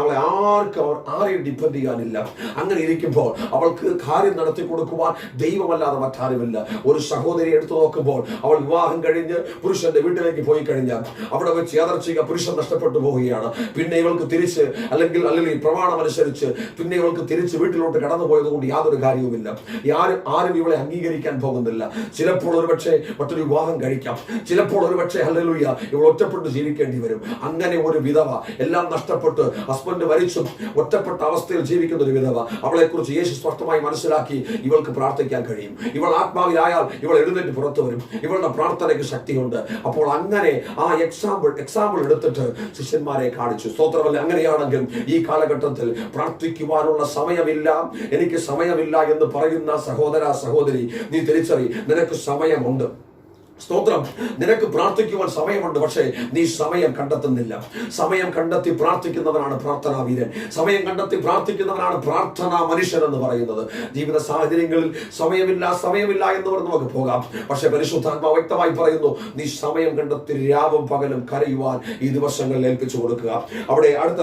ആരെയും ഡിപ്പെൻഡ് ചെയ്യാനില്ല. അങ്ങനെ ഇരിക്കുമ്പോൾ അവൾക്ക് കാര്യം നടത്തി കൊടുക്കുവാൻ ദൈവമല്ലാതെ മറ്റാരുമില്ല. ഒരു സഹോദരി എടുത്തു നോക്കുമ്പോൾ അവൾ വിവാഹം കഴിഞ്ഞ് പുരുഷന്റെ വീട്ടിലേക്ക് പോയി കഴിഞ്ഞാൽ അവിടെ വെച്ച് യാദർച്ഛിക പുരുഷൻ നഷ്ടപ്പെട്ടു പോവുകയാണ്. പിന്നെ ഇവൾക്ക് തിരിച്ച് അല്ലെങ്കിൽ പ്രമാണം അനുസരിച്ച് പിന്നെ ഇവൾക്ക് തിരിച്ച് വീട്ടിലോട്ട് കടന്നു പോയത് കൊണ്ട് യാതൊരു കാര്യവുമില്ല. ആരും ഇവളെ അംഗീകരിക്കാൻ പോകുന്നില്ല. ചിലപ്പോൾ ഒരുപക്ഷെ മറ്റൊരു വിവാഹം കഴിക്കാം, ചിലപ്പോൾ ഒരുപക്ഷെ ഹല്ലേലൂയ ഇവൾ ഒറ്റപ്പെട്ട് ജീവിക്കേണ്ടി വരും. അങ്ങനെ ഒരു വിധവ, എല്ലാം നഷ്ടപ്പെട്ട് ഹസ്ബൻഡ് മരിച്ചും ഒറ്റപ്പെട്ട അവസ്ഥയിൽ ജീവിക്കുന്ന ഒരു വിധവ, അവളെ കുറിച്ച് യേശു സ്പഷ്ടമായി മനസ്സിലാക്കി ഇവൾക്ക് പ്രാർത്ഥിക്കാൻ കഴിയും. ഇവൾ ആത്മാവിലായാൽ ഇവൾ എഴുന്നേറ്റ് പുറത്തു വരും. ഇവളുടെ പ്രാർത്ഥനയ്ക്ക് ശക്തിയുണ്ട്. അപ്പോൾ അങ്ങനെ ആ എക്സാമ്പിൾ എടുത്തിട്ട് ശിഷ്യന്മാരെ കാണിച്ചു. സ്തോത്രമല്ല. അങ്ങനെയാണെങ്കിൽ ഈ കാലഘട്ടത്തിൽ പ്രാർത്ഥിക്കുവാനുള്ള സമയമില്ല, എനിക്ക് സമയമില്ല എന്ന് പറയുന്ന സഹോദര സഹോദരി, നീ തിരിച്ചറി, നിനക്ക് സമയമുണ്ട്. സ്തോത്രം. നിനക്ക് പ്രാർത്ഥിക്കുവാൻ സമയമുണ്ട്, പക്ഷേ നീ സമയം കണ്ടെത്തുന്നില്ല. സമയം കണ്ടെത്തി പ്രാർത്ഥിക്കുന്നവനാണ് പ്രാർത്ഥനാ വീരൻ. സമയം കണ്ടെത്തി പ്രാർത്ഥിക്കുന്നവനാണ് പ്രാർത്ഥനാ മനുഷ്യൻ എന്ന് പറയുന്നത്. ജീവിത സാഹചര്യങ്ങളിൽ സമയമില്ല എന്ന് പറഞ്ഞ് നമുക്ക് പോകാം. പക്ഷെ പരിശുദ്ധാത്മാവ് വ്യക്തമായി പറയുന്നു, നീ സമയം കണ്ടെത്തി രാവും പകലും കരയുവാൻ ഈ ദിവസങ്ങളിൽ ഏൽപ്പിച്ചു കൊടുക്കുക. അവിടെ അടുത്ത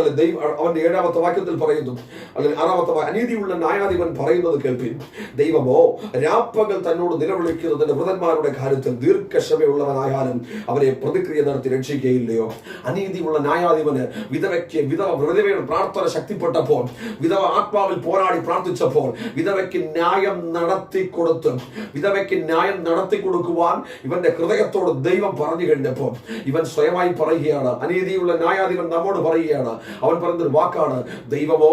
അവന്റെ 7-ാമത്തെ വാക്യത്തിൽ പറയുന്നു, അല്ലെങ്കിൽ 6-ാമത്തെ, അനീതിയുള്ള ന്യായാധിപൻ പറയുന്നത് കേൾപ്പിൻ. ദൈവമോ രാപ്പകൽ തന്നോട് നിലവിളിക്കുന്നതിന്റെ വൃതന്മാരുടെ കാര്യത്തിൽ ദീർഘക്ഷമയുള്ളവനായാലും അവനെ പ്രതിക്രിയ നടത്തി രക്ഷിക്കുകയില്ലയോ? അനീതിയുള്ള ന്യായാധിപന് വിധവയുടെ പ്രാർത്ഥന ശക്തിപ്പെട്ടപ്പോൾ, വിധവ ആത്മാവിൽ പോരാടി പ്രാർത്ഥിച്ചപ്പോൾ, വിധവയ്ക്ക് ന്യായം നടത്തി കൊടുക്കുവാൻ ഇവന്റെ ഹൃദയത്തോട് ദൈവം പറഞ്ഞു കഴിഞ്ഞപ്പോൾ ഇവൻ സ്വയമായി പറയുകയാണ്, അനീതിയുള്ള ന്യായാധിപൻ നമ്മോട് പറയുകയാണ്, അവൻ പറയുന്നൊരു വാക്കാണ്, ദൈവമോ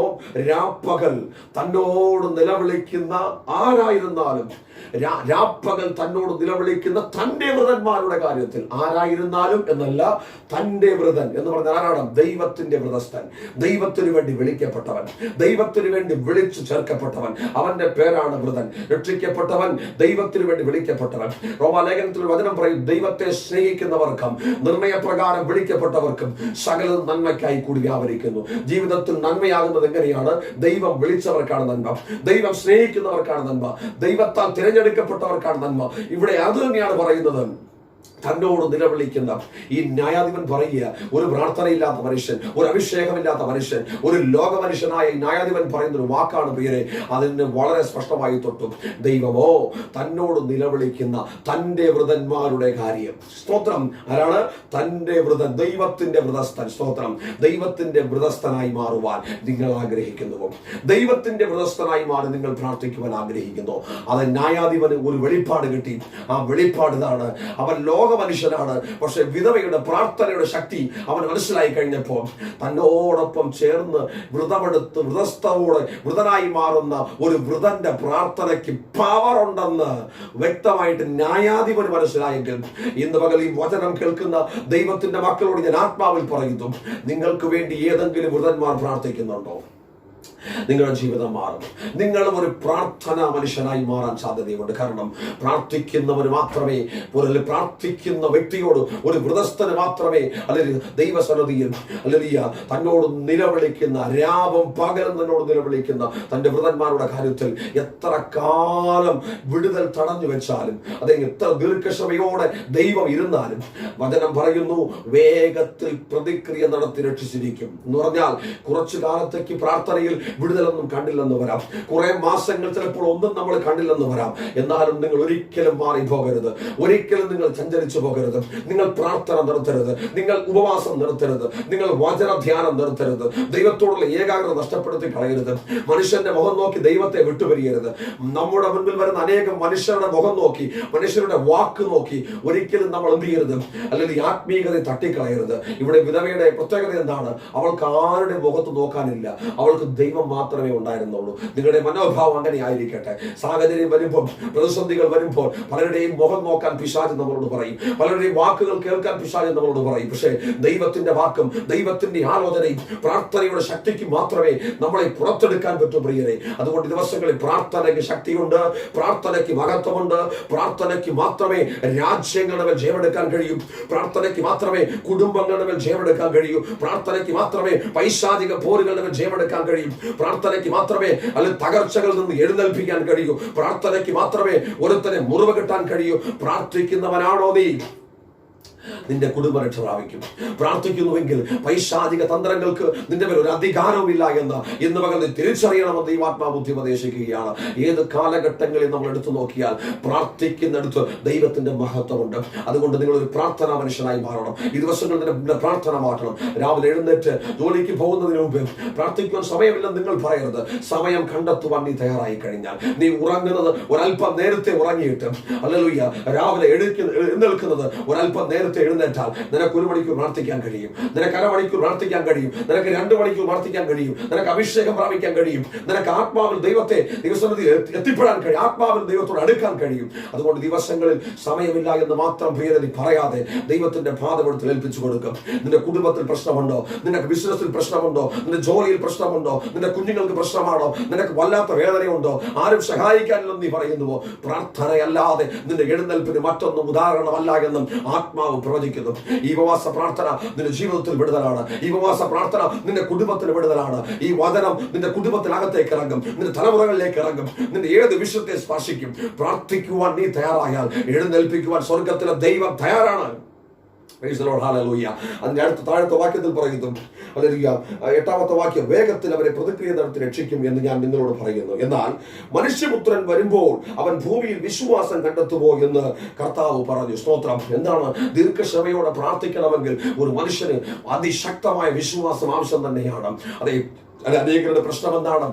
രാപ്പകൽ തന്നോട് നിലവിളിക്കുന്ന ആരായിരുന്നാലും, രാപ്പകൽ തന്നോട് നിലവിളിക്കുന്ന തന്റെ വൃതന്മാരുടെ കാര്യത്തിൽ, ആരായിരുന്നാലും എന്നല്ല, തന്റെ വൃതൻ എന്ന് പറഞ്ഞാൽ ആരാണ്? ദൈവത്തിന്റെ വൃതസ്ഥൻ, ദൈവത്തിനു വേണ്ടി വിളിക്കപ്പെട്ടവൻ, ദൈവത്തിനു വേണ്ടി വിളിച്ചു ചേർക്കപ്പെട്ടവൻ, അവന്റെ പേരാണ് വൃതൻ. രക്ഷിക്കപ്പെട്ടവൻ, ദൈവത്തിനു വേണ്ടി വിളിക്കപ്പെട്ടവൻ. റോമാലേഖനത്തിൽ വചനം പറയും, ദൈവത്തെ സ്നേഹിക്കുന്നവർക്കും നിർണയപ്രകാരം വിളിക്കപ്പെട്ടവർക്കും സകല നന്മയ്ക്കായി കൂടി വ്യാപരിക്കുന്നു. ജീവിതത്തിൽ നന്മയാകുന്നത് എങ്ങനെയാണ്? ദൈവം വിളിച്ചവർക്കാണ് നന്മ, ദൈവം സ്നേഹിക്കുന്നവർക്കാണ് നന്മ, ദൈവത്താൽ തിരഞ്ഞെടുക്കപ്പെട്ടവർക്കാണ് നന്മ. ഇവിടെ അത് തന്നെയാണ് പറയുന്നത്. തന്നോട് നിലവിളിക്കുന്ന ഈ ന്യായാധിപൻ പറയുക, ഒരു പ്രാർത്ഥനയില്ലാത്ത മനുഷ്യൻ, ഒരു അഭിഷേകമില്ലാത്ത മനുഷ്യൻ, ഒരു ലോക മനുഷ്യനായ ഈ ന്യായാധിപൻ പറയുന്ന ഒരു വാക്കാണ് പ്രിയരെ, അതിന് വളരെ സ്പഷ്ടമായി തൊട്ടു. ദൈവമോ തന്നോട് നിലവിളിക്കുന്ന തന്റെ വൃതന്മാരുടെ കാര്യം. സ്തോത്രം. ആരാണ്? തന്റെ വൃതൻ, ദൈവത്തിന്റെ വൃതസ്ഥൻ. സ്തോത്രം. ദൈവത്തിന്റെ വൃതസ്ഥനായി മാറുവാൻ നിങ്ങൾ ആഗ്രഹിക്കുന്നുവോ? ദൈവത്തിന്റെ വൃതസ്ഥനായി മാറി നിങ്ങൾ പ്രാർത്ഥിക്കുവാൻ ആഗ്രഹിക്കുന്നു. അത് ന്യായാധിപന് ഒരു വെളിപ്പാട് കിട്ടി. ആ വെളിപ്പാട് ഇതാണ്, അവൻ ലോക മനുഷ്യനാണ്, പക്ഷെ വിധവയുടെ പ്രാർത്ഥനയുടെ ശക്തി അവൻ മനസ്സിലായി കഴിഞ്ഞപ്പോൾ തന്നോടൊപ്പം ചേർന്ന് വ്രതമെടുത്ത് വ്രതസ്ഥവോടെ വൃതനായി മാറുന്ന ഒരു വൃതന്റെ പ്രാർത്ഥനയ്ക്ക് പവർ ഉണ്ടെന്ന് വ്യക്തമായിട്ട് ന്യായാധിപന് മനസ്സിലായെങ്കിൽ, ഇന്ന് പകൽ ഈ വചനം കേൾക്കുന്ന ദൈവത്തിന്റെ മക്കളോട് ഞാൻ ആത്മാവിൽ പറയുന്നു, നിങ്ങൾക്ക് വേണ്ടി ഏതെങ്കിലും വൃതന്മാർ പ്രാർത്ഥിക്കുന്നുണ്ടോ? നിങ്ങളുടെ ജീവിതം മാറും. നിങ്ങളും ഒരു പ്രാർത്ഥന മനുഷ്യനായി മാറാൻ സാധ്യതയുണ്ട്. കാരണം പ്രാർത്ഥിക്കുന്നവന് മാത്രമേ, പ്രാർത്ഥിക്കുന്ന വ്യക്തിയോട്, ഒരു വൃതസ്ഥന് മാത്രമേ, അല്ലെങ്കിൽ ദൈവസന്നിധിയിൽ അല്ലെങ്കിൽ തന്നോട് നിലവിളിക്കുന്ന, രാവും പകലും തന്നോട് നിലവിളിക്കുന്ന തന്റെ വൃതന്മാരുടെ കാര്യത്തിൽ എത്ര കാലം വിടുതൽ തടഞ്ഞു വെച്ചാലും, അല്ലെങ്കിൽ എത്ര ദീർഘക്ഷമയോടെ ദൈവം ഇരുന്നാലും, വചനം പറയുന്നു വേഗത്തിൽ പ്രതിക്രിയ നടത്തി രക്ഷിച്ചിരിക്കും എന്ന് പറഞ്ഞാൽ, കുറച്ചു കാലത്തേക്ക് പ്രാർത്ഥനയിൽ വിടുതലൊന്നും കണ്ടില്ലെന്ന് വരാം, കുറെ മാസങ്ങൾ ചിലപ്പോൾ ഒന്നും നമ്മൾ കണ്ടില്ലെന്ന് വരാം. എന്നാലും നിങ്ങൾ ഒരിക്കലും മാറി പോകരുത്, ഒരിക്കലും നിങ്ങൾ സഞ്ചരിച്ചു പോകരുത്. നിങ്ങൾ പ്രാർത്ഥന നിർത്തരുത്, നിങ്ങൾ ഉപവാസം നിർത്തരുത്, നിങ്ങൾ വചനധ്യാനം നിർത്തരുത്, ദൈവത്തോടുള്ള ഏകാഗ്രത നഷ്ടപ്പെടുത്തി കളയരുത്, മനുഷ്യന്റെ മുഖം നോക്കി ദൈവത്തെ വിട്ടുപിരിയരുത്. നമ്മുടെ മുൻപിൽ വരുന്ന അനേകം മനുഷ്യരുടെ മുഖം നോക്കി, മനുഷ്യരുടെ വാക്ക് നോക്കി ഒരിക്കലും നമ്മൾ എന്ത് ചെയ്യരുത്, അല്ലെങ്കിൽ ആത്മീയതയെ തട്ടിക്കളയരുത്. ഇവിടെ വിധവയുടെ പ്രത്യേകത എന്താണ്? അവൾക്ക് ആരുടെ മുഖത്ത് നോക്കാനില്ല, അവൾക്ക് ദൈവം മാത്രമേ ഉണ്ടായിരുന്നുള്ളൂ. നിങ്ങളുടെ മനോഭാവം അങ്ങനെ ആയിരിക്കട്ടെ. സാഹചര്യം വരുമ്പോൾ, പ്രതിസന്ധികൾ വരുമ്പോൾ പലരുടെയും മുഖം നോക്കാൻ പിശാച് നമ്മളോട് പറയും, പലരുടെയും വാക്കുകൾ കേൾക്കാൻ പിശാച് നമ്മളോട് പറയും. പക്ഷേ ദൈവത്തിന്റെ വാക്കും ദൈവത്തിന്റെ ആലോചനയും പ്രാർത്ഥനയുടെ ശക്തിക്ക് മാത്രമേ നമ്മളെ പുറത്തെടുക്കാൻ പറ്റൂ പ്രിയരെ. അതുകൊണ്ട് ദിവസങ്ങളിൽ പ്രാർത്ഥനയ്ക്ക് ശക്തിയുണ്ട്, പ്രാർത്ഥനയ്ക്ക് മഹത്വമുണ്ട്, പ്രാർത്ഥനയ്ക്ക് മാത്രമേ രാജ്യങ്ങളുടെ മേൽ ജയമെടുക്കാൻ കഴിയൂ, പ്രാർത്ഥനയ്ക്ക് മാത്രമേ കുടുംബങ്ങളുടെ മേൽ ജയമെടുക്കാൻ കഴിയൂ, പ്രാർത്ഥനയ്ക്ക് മാത്രമേ പൈശാചിക പോരുകളുടെ മേൽ ജയമെടുക്കാൻ കഴിയും, പ്രാർത്ഥനയ്ക്ക് മാത്രമേ അല്ലെങ്കിൽ തകർച്ചകളിൽ നിന്ന് എഴുന്നേൽപ്പിക്കാൻ കഴിയൂ, പ്രാർത്ഥനയ്ക്ക് മാത്രമേ ഒരുത്തനെ മുറിവ് കിട്ടാൻ കഴിയൂ. പ്രാർത്ഥിക്കുന്നവനാണോ നീ? നിന്റെ കുടുംബ രക്ഷ പ്രാപിക്കും. പ്രാർത്ഥിക്കുന്നുവെങ്കിൽ പൈശാചിക തന്ത്രങ്ങൾക്ക് നിന്റെ മേൽ ഒരു അധികാരവുമില്ല എന്ന് ഇന്ന് പകൽ തിരിച്ചറിയണമെന്ന് ഈ ആത്മാബുദ്ധി ഉപദേശിക്കുകയാണ്. ഏത് കാലഘട്ടങ്ങളിൽ നമ്മൾ എടുത്തു നോക്കിയാൽ പ്രാർത്ഥിക്കുന്നിടത്ത് ദൈവത്തിന്റെ മഹത്വമുണ്ട്. അതുകൊണ്ട് നിങ്ങൾ ഒരു പ്രാർത്ഥനാ മനുഷ്യനായി മാറണം. ഈ ദിവസങ്ങളിൽ നിന്റെ പ്രാർത്ഥന മാറ്റണം. രാവിലെ എഴുന്നേറ്റ് ജോലിക്ക് പോകുന്നതിന് മുമ്പ് പ്രാർത്ഥിക്കുവാൻ സമയമില്ലെന്ന് നിങ്ങൾ പറയരുത്. സമയം കണ്ടെത്തുവാൻ നീ തയ്യാറായി കഴിഞ്ഞാൽ, നീ ഉറങ്ങുന്നത് ഒരല്പം നേരത്തെ ഉറങ്ങിയിട്ട്, ഹല്ലേലൂയ, രാവിലെ എഴുന്നേൽക്കുന്നത് ഒരല്പം നേരത്തെ എഴുന്നേറ്റാൽ നിനക്ക് 1 മണിക്കൂർ പ്രാർത്ഥിക്കാൻ കഴിയും, നിനക്ക് 1/2 മണിക്കൂർ പ്രാർത്ഥിക്കാൻ കഴിയും, നിനക്ക് 2 മണിക്കൂർ പ്രാർത്ഥിക്കാൻ കഴിയും, നിനക്ക് അഭിഷേകം പ്രാപിക്കാൻ കഴിയും, നിനക്ക് ആത്മാവിൽ ദൈവത്തെ ദിവസത്തിൽ എത്തിപ്പെടാൻ കഴിയും, ആത്മാവിൽ ദൈവത്തോട് അടുക്കാൻ കഴിയും. അതുകൊണ്ട് ദിവസങ്ങളിൽ സമയമില്ല എന്ന് മാത്രം പ്രിയരെ പറയാതെ ദൈവത്തിന്റെ പാദപീഠത്തിൽ ഏൽപ്പിച്ചു കൊടുക്കും. നിന്റെ കുടുംബത്തിൽ പ്രശ്നമുണ്ടോ? നിനക്ക് ബിസിനസ്സിൽ പ്രശ്നമുണ്ടോ? നിന്റെ ജോലിയിൽ പ്രശ്നമുണ്ടോ? നിന്റെ കുഞ്ഞുങ്ങൾക്ക് പ്രശ്നമാണോ? നിനക്ക് വല്ലാത്ത വേദനയുണ്ടോ? ആരും സഹായിക്കാനില്ലെന്ന് നീ പറയുന്നുവോ? പ്രാർത്ഥനയല്ലാതെ നിന്റെ എഴുന്നേൽപ്പിന് മറ്റൊന്നും ഉദാഹരണമല്ല എന്നും ആത്മാവ് പ്രവചിക്കുന്നു. ഈ ഉപവാസ പ്രാർത്ഥന നിന്റെ ജീവിതത്തിൽ വിടുതലാണ്. ഈ ഉപവാസ പ്രാർത്ഥന നിന്റെ കുടുംബത്തിൽ വിടുതലാണ്. ഈ വചനം നിന്റെ കുടുംബത്തിനകത്തേക്ക് ഇറങ്ങും, നിന്റെ തലമുറകളിലേക്ക് ഇറങ്ങും, നിന്റെ ഏത് വിഷയത്തെ സ്പർശിക്കും. പ്രാർത്ഥിക്കുവാൻ നീ തയ്യാറായാൽ എഴുന്നേൽപ്പിക്കുവാൻ സ്വർഗത്തിലെ ദൈവം തയ്യാറാണ്. Praise the Lord, hallelujah. അതിന്റെ അടുത്ത താഴത്തെ വാക്യത്തിൽ പറയുന്നു, ഹല്ലേലൂയ, 8ാമത്തെ വാക്യം, വേഗത്തിൽ അവരെ പ്രതിക്രിയ നടത്തി രക്ഷിക്കും എന്ന് ഞാൻ നിങ്ങളോട് പറയുന്നു. എന്നാൽ മനുഷ്യപുത്രൻ വരുമ്പോൾ അവൻ ഭൂമിയിൽ വിശ്വാസം കണ്ടെത്തുമോ എന്ന് കർത്താവ് പറഞ്ഞു. സ്തോത്രം. എന്താണ്? ദീർഘക്ഷമയോടെ പ്രാർത്ഥിക്കണമെങ്കിൽ ഒരു മനുഷ്യന് അതിശക്തമായ വിശ്വാസം ആവശ്യം തന്നെയാണ്. അനേകരുടെ പ്രശ്നം എന്താണ്?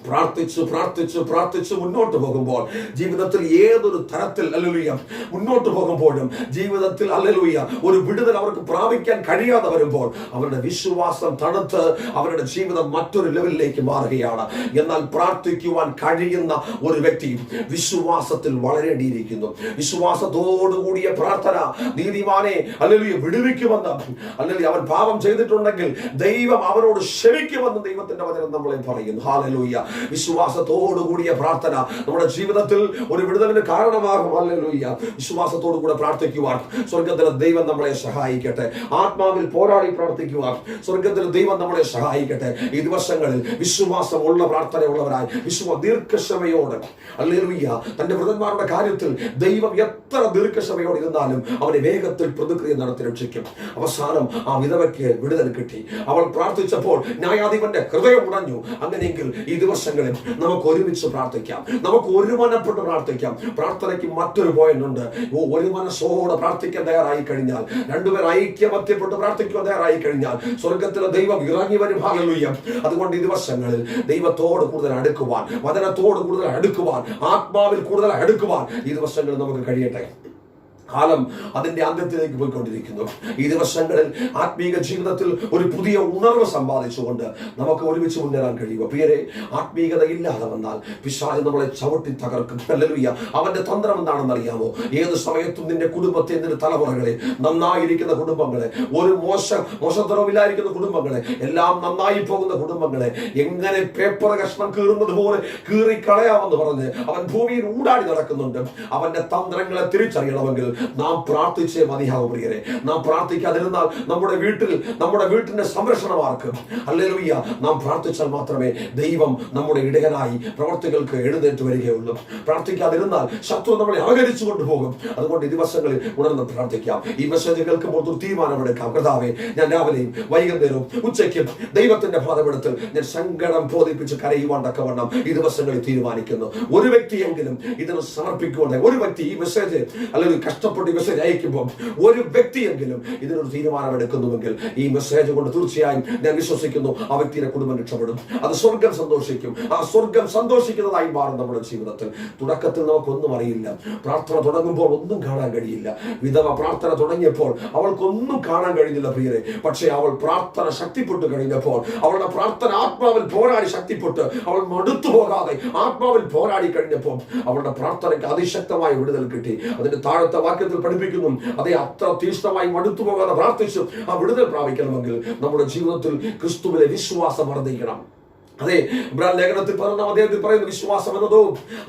പ്രാർത്ഥിച്ച് മുന്നോട്ട് പോകുമ്പോൾ ജീവിതത്തിൽ ഏതൊരു തരത്തിൽ ഹല്ലേലൂയ മുന്നോട്ട് പോകുമ്പോഴും ജീവിതത്തിൽ ഹല്ലേലൂയ ഒരു വിടുതൽ അവർക്ക് പ്രാപിക്കാൻ കഴിയാതെ വരുമ്പോൾ അവരുടെ വിശ്വാസം തണുത്ത് അവരുടെ ജീവിതം മറ്റൊരു ലെവലിലേക്ക് മാറുകയാണ്. എന്നാൽ പ്രാർത്ഥിക്കുവാൻ കഴിയുന്ന ഒരു വ്യക്തി വിശ്വാസത്തിൽ വളരേണ്ടിയിരിക്കുന്നു. വിശ്വാസത്തോടുകൂടിയ പ്രാർത്ഥന നീതിമാനെ ഹല്ലേലൂയ വിടുവിക്കുമെന്ന്, അല്ലെങ്കിൽ അവൻ പാപം ചെയ്തിട്ടുണ്ടെങ്കിൽ ദൈവം അവനോട് ക്ഷമിക്കുമെന്ന് ദൈവത്തിന്റെ വചനം നമ്മളെ പറയുന്നു. ഹല്ലേലൂയ. വിശ്വാസത്തോടുകൂടിയ പ്രാർത്ഥന നമ്മുടെ ജീവിതത്തിൽ ഒരു വിടുതലിന് കാരണമാകും. ഹല്ലേലൂയ. വിശ്വാസത്തോടുകൂടെ പ്രാർത്ഥിക്കുവാൻ സ്വർഗ്ഗത്തിലെ ദൈവം നമ്മളെ സഹായിക്കട്ടെ. ആത്മാവിൽ പോരാടി പ്രാർത്ഥിക്കുവാൻ സ്വർഗ്ഗത്തിലെ ദൈവം നമ്മളെ സഹായിക്കട്ടെ. ഈ ദിവസങ്ങളിൽ വിശ്വാസമുള്ള പ്രാർത്ഥനയുള്ളവരായി ദീർഘക്ഷമയോടെ ഹല്ലേലൂയ തന്റെ വൃതന്മാരുടെ കാര്യത്തിൽ ദൈവം എത്ര ദീർഘക്ഷമയോടെ ഇരുന്നാലും അവനെ വേഗത്തിൽ പ്രതിക്രിയ നടത്തി രക്ഷിക്കും. അവസാനം ആ വിധവയ്ക്ക് വിടുതൽ കിട്ടി. അവൾ പ്രാർത്ഥിച്ചപ്പോൾ ന്യായാധിപന്റെ ഹൃദയം ഉടഞ്ഞു. അങ്ങനെയെങ്കിൽ ഈ ദിവസങ്ങളിൽ നമുക്ക് ഒരുമിച്ച് പ്രാർത്ഥിക്കാം, നമുക്ക് ഒരുമനപ്പെട്ട് പ്രാർത്ഥിക്കാം. പ്രാർത്ഥനയ്ക്ക് മറ്റൊരു പോയിന്റ് ഉണ്ട്. ഒരു മനസ്സോടെ പ്രാർത്ഥിക്കാൻ തയ്യാറായി കഴിഞ്ഞാൽ, രണ്ടുപേർ ഐക്യമത്യപ്പെട്ട് പ്രാർത്ഥിക്കാൻ തയ്യാറായി കഴിഞ്ഞാൽ സ്വർഗത്തിലെ ദൈവം ഇറങ്ങി വരും. ഹല്ലേലൂയ. അതുകൊണ്ട് ഈ ദിവസങ്ങളിൽ ദൈവത്തോട് കൂടുതൽ അടുക്കുവാൻ, വചനത്തോട് കൂടുതൽ അടുക്കുവാൻ, ആത്മാവിൽ കൂടുതൽ അടുക്കുവാൻ ഈ ദിവസങ്ങളിൽ നമുക്ക് കഴിയട്ടെ. കാലം അതിന്റെ അന്ത്യത്തിലേക്ക് പോയിക്കൊണ്ടിരിക്കുന്നു. ഈ ദിവസങ്ങളിൽ ആത്മീക ജീവിതത്തിൽ ഒരു പുതിയ ഉണർവ് സമ്പാദിച്ചുകൊണ്ട് നമുക്ക് ഒരുമിച്ച് മുന്നേറാൻ കഴിയുക. പ്രിയരെ, ആത്മീയത ഇല്ലാതെ വന്നാൽ പിശാച് നമ്മളെ ചവിട്ടി തകർക്കും. ഹല്ലേലൂയ. അവന്റെ തന്ത്രം എന്താണെന്ന് അറിയാമോ? ഏത് സമയത്തും നിന്റെ കുടുംബത്തെ, നിന്റെ തലമുറകളെ, നന്നായിരിക്കുന്ന കുടുംബങ്ങളെ, ഒരു മോശത്തരവില്ലായിരിക്കുന്ന കുടുംബങ്ങളെ, എല്ലാം നന്നായി പോകുന്ന കുടുംബങ്ങളെ എങ്ങനെ പേപ്പർ കഷ്ണം കീറുന്നത് പോലെ കീറിക്കളയാമെന്ന് പറഞ്ഞ് അവൻ ഭൂമിയിൽ ഊടാടി നടക്കുന്നുണ്ട്. അവന്റെ തന്ത്രങ്ങളെ തിരിച്ചറിയണമെങ്കിൽ നാം പ്രാർത്ഥിച്ചേ മതിയാകും. പ്രിയരെ, നാം പ്രാർത്ഥിക്കാതിരുന്നാൽ നമ്മുടെ വീട്ടിന്റെ സംരക്ഷണം ആർക്കും? ഹല്ലേലൂയ. നാം പ്രാർത്ഥിച്ചാൽ മാത്രമേ ദൈവം നമ്മുടെ ഇടയനായി പ്രവർത്തികൾക്ക് എഴുന്നേറ്റ് വരികയുള്ളൂ. പ്രാർത്ഥിക്കാതിരുന്നാൽ ശത്രു നമ്മളെ അപകരിച്ചു കൊണ്ടുപോകും. അതുകൊണ്ട് ഈ ദിവസങ്ങളിൽ ഉണർന്ന് പ്രാർത്ഥിക്കാം. ഈ മെസ്സേജ് കേൾക്കുമ്പോൾ ഒരു തീരുമാനമെടുക്കാം. കർത്താവേ, ഞാൻ രാവിലെയും വൈകുന്നേരവും ഉച്ചയ്ക്കും ദൈവത്തിന്റെ പാദപീഠത്തിൽ ഞാൻ സങ്കടം ബോധിപ്പിച്ച് കരയുവാൻ തക്കവണ്ണം ഈ ദിവസങ്ങളിൽ തീരുമാനിക്കുന്നു. ഒരു വ്യക്തിയെങ്കിലും ഇതിന് സമർപ്പിക്കുവാൻ, ഒരു വ്യക്തി ഈ മെസ്സേജ് അല്ലെങ്കിൽ കഷ്ടപ്പെട്ട് മെസ്സേജ് അയക്കുമ്പോൾ ഒരു വ്യക്തിയെങ്കിലും ഇതിനൊരു തീരുമാനമെടുക്കുന്നുവെങ്കിൽ ഈ മെസ്സേജ് കൊണ്ട് തീർച്ചയായും ഞാൻ വിശ്വസിക്കുന്നു ആ വ്യക്തിയുടെ കുടുംബം രക്ഷപ്പെടും. അത് സ്വർഗം സന്തോഷിക്കും. ആ സ്വർഗം സന്തോഷിക്കുന്നതായി മാറും നമ്മുടെ ജീവിതത്തിൽ. തുടക്കത്തിൽ നമുക്കൊന്നും അറിയില്ല. പ്രാർത്ഥന തുടങ്ങുമ്പോൾ ഒന്നും കാണാൻ കഴിയില്ല. വിധവ പ്രാർത്ഥന തുടങ്ങിയപ്പോൾ അവൾക്കൊന്നും കാണാൻ കഴിഞ്ഞില്ല പ്രിയരെ. പക്ഷേ അവൾ പ്രാർത്ഥന ശക്തിപ്പെട്ടു കഴിഞ്ഞപ്പോൾ, അവളുടെ പ്രാർത്ഥന ആത്മാവിൽ പോരാടി ശക്തിപ്പെട്ട് അവൾ മടുത്തു പോകാതെ ആത്മാവിൽ പോരാടി കഴിഞ്ഞപ്പോൾ അവളുടെ പ്രാർത്ഥനയ്ക്ക് അതിശക്തമായ വിടുതൽ കിട്ടി. അതിന്റെ താഴത്തെ വാക്യത്തിൽ പഠിപ്പിക്കുന്നു, അതേ അത്ര തീഷ്ണമായി മടുത്തു പോകാതെ പ്രാർത്ഥിച്ചു ആ വിടുതൽ പ്രാപിക്കണമെങ്കിൽ നമ്മുടെ ജീവിതത്തിൽ ക്രിസ്തുവിലെ വിശ്വാസം വർദ്ധിക്കണം. അതെ, ഇബ്രാഹിം ലേഖനത്തിൽ അദ്ദേഹത്തിൽ പറയുന്ന വിശ്വാസം എന്നതോ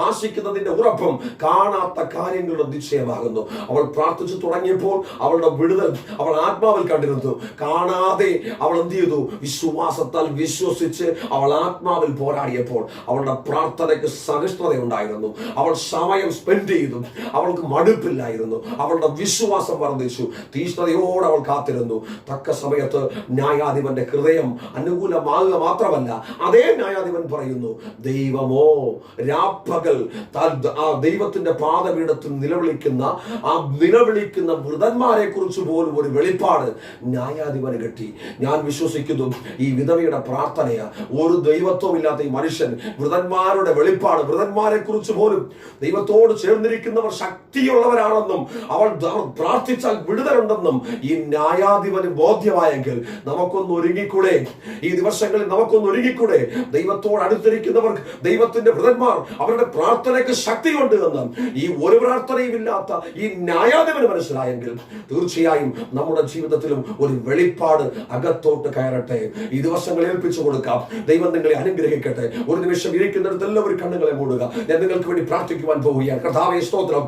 ആശിക്കുന്നതിന്റെ ഉറപ്പും കാണാത്ത കാര്യങ്ങളുടെ നിശ്ചയമാകുന്നു. അവൾ പ്രാർത്ഥിച്ചു തുടങ്ങിയപ്പോൾ അവളുടെ വിടുതൽ അവൾ ആത്മാവിൽ കണ്ടിരുന്നു. കാണാതെ അവൾ എന്ത് ചെയ്തു? വിശ്വാസത്താൽ വിശ്വസിച്ച് അവൾ ആത്മാവിൽ പോരാടിയപ്പോൾ അവളുടെ പ്രാർത്ഥനയ്ക്ക് സഹിഷ്ണുതയുണ്ടായിരുന്നു. അവൾ സമയം സ്പെൻഡ് ചെയ്തു. അവൾക്ക് മടുപ്പില്ലായിരുന്നു. അവളുടെ വിശ്വാസം വർദ്ധിച്ചു. തീഷ്ണതയോടെ അവൾ കാത്തിരുന്നു. തക്ക സമയത്ത് ന്യായാധിപന്റെ ഹൃദയം അനുകൂലമാകുക മാത്രമല്ല, അതേ ന്യായാധിപൻ പറയുന്നു, ദൈവമോ രാപ്പകൽ ആ ദൈവത്തിന്റെ പാദപീഠത്തിൽ നിലവിളിക്കുന്ന വൃതന്മാരെ കുറിച്ച് പോലും ഒരു വെളിപ്പാട് ന്യായാധിപന് കിട്ടി. ഞാൻ വിശ്വസിക്കുന്നു ഈ വിധവയുടെ പ്രാർത്ഥനയാ. ഒരു ദൈവത്വം ഇല്ലാത്ത ഈ മനുഷ്യൻ വൃതന്മാരുടെ വെളിപ്പാട്, വൃതന്മാരെ കുറിച്ച് പോലും ദൈവത്തോട് ചേർന്നിരിക്കുന്നവർ ശക്തിയുള്ളവരാണെന്നും അവർ പ്രാർത്ഥിച്ചാൽ വിടുതലുണ്ടെന്നും ഈ ന്യായാധിപന് ബോധ്യമായെങ്കിൽ നമുക്കൊന്ന് ഒരുങ്ങിക്കൂടെ? ഈ ദിവസങ്ങളിൽ നമുക്കൊന്ന് ഒരുങ്ങിക്കൂടെ? ദൈവത്തോട് അടുത്തിരിക്കുന്നവർ, ദൈവത്തിന്റെ വൃതന്മാർ, അവരുടെ പ്രാർത്ഥനയ്ക്ക് ശക്തിയുണ്ട് എന്ന് ഈ ഒരു പ്രാർത്ഥനയും ഇല്ലാത്ത ഈ ന്യായാധിപന് മനസ്സിലായെങ്കിൽ തീർച്ചയായും നമ്മുടെ ജീവിതത്തിലും ഒരു വെളിപ്പാട് അകത്തോട്ട് കയറട്ടെ. ഈ ദിവസങ്ങൾ ഏൽപ്പിച്ചു കൊടുക്കാം. ദൈവം നിങ്ങളെ അനുഗ്രഹിക്കട്ടെ. ഒരു നിമിഷം ഇരിക്കുന്നിടത്ത് എല്ലാവരും കണ്ണുകളെ മൂടുക. ഞാൻ നിങ്ങൾക്ക് വേണ്ടി പ്രാർത്ഥിക്കുവാൻ പോവുകയാണ്. കർത്താവേ, സ്തോത്രം.